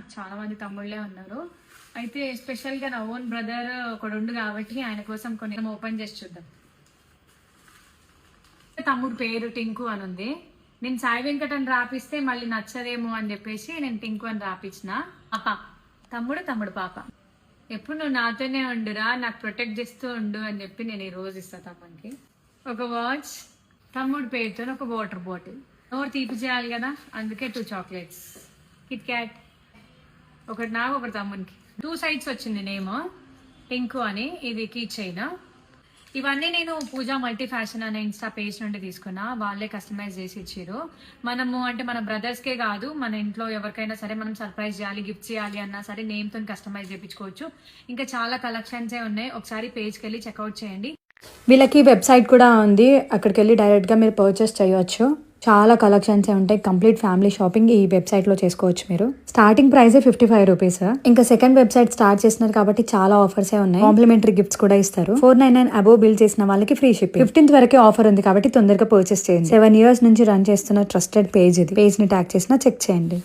నాకు చాలా మంది తమ్ముళ్ళే ఉన్నారు. అయితే స్పెషల్గా నా ఓన్ బ్రదర్ ఒకడు ఉండు కాబట్టి ఆయన కోసం కొన్ని ఓపెన్ చేసి చూద్దాం. తమ్ముడు పేరు టింకు అని ఉంది. నేను సాయి వెంకట్ అని రాపిస్తే మళ్ళీ నచ్చదేమో అని చెప్పేసి నేను టింకు అని రాపించిన. పాప తమ్ముడు పాప ఎప్పుడు నువ్వు నాతోనే ఉండురా, నాకు ప్రొటెక్ట్ చేస్తూ ఉండు అని చెప్పి నేను ఈ రోజు ఇస్తా తమ్మునికి. ఒక వాచ్, తమ్ముడు పేరుతో ఒక వాటర్ బాటిల్. నోరు తీపి చేయాలి కదా, అందుకే 2 చాక్లెట్స్, కిట్ క్యాట్, ఒకటి నాకు ఒకటి తమ్మునికి. 2 సైడ్స్ వచ్చింది నేమ్ టింకు అని. ఇది కీ చైన్. ఇవన్నీ నేను పూజా మల్టీ ఫ్యాషన్ అనే ఇన్స్టా పేజ్ నుండి తీసుకున్నా. వాళ్ళే కస్టమైజ్ చేసి ఇచ్చారు. మనము అంటే మన బ్రదర్స్కే కాదు, మన ఇంట్లో ఎవరికైనా సరే మనం సర్ప్రైజ్ చేయాలి, గిఫ్ట్ చేయాలి అన్నా సరే నేమ్తో కస్టమైజ్ చేయించుకోవచ్చు. ఇంకా చాలా కలెక్షన్సే ఉన్నాయి. ఒకసారి పేజ్కి వెళ్ళి చెక్అవుట్ చేయండి. వీళ్ళకి వెబ్సైట్ కూడా ఉంది, అక్కడికి వెళ్ళి డైరెక్ట్గా మీరు పర్చేస్ చేయవచ్చు. చాలా కలెక్షన్స్ ఉంటాయి. కంప్లీట్ ఫ్యామిలీ షాపింగ్ ఈ వెబ్సైట్ లో చేసుకోవచ్చు. మీరు స్టార్టింగ్ ప్రైస్ 55 రూపీస్. ఇంకా సెకండ్ వెబ్సైట్ స్టార్ట్ చేసినారు కాబట్టి చాలా ఆఫర్స్ ఉన్నాయి. కాంప్లిమెంటరీ గిఫ్ట్స్ కూడా ఇస్తారు. 499 అబోవ్ బిల్ చేసిన వాళ్ళకి ఫ్రీ షిప్పింగ్. 15th వరకే ఆఫర్ ఉంది కాబట్టి తొందరగా పర్చేస్ చేయండి. 7 years నుంచి రన్ చేస్తున్న ట్రస్టెడ్ పేజ్ ఇది. పేజ్ ని ట్యాగ్ చేసినా చెక్ చేయండి.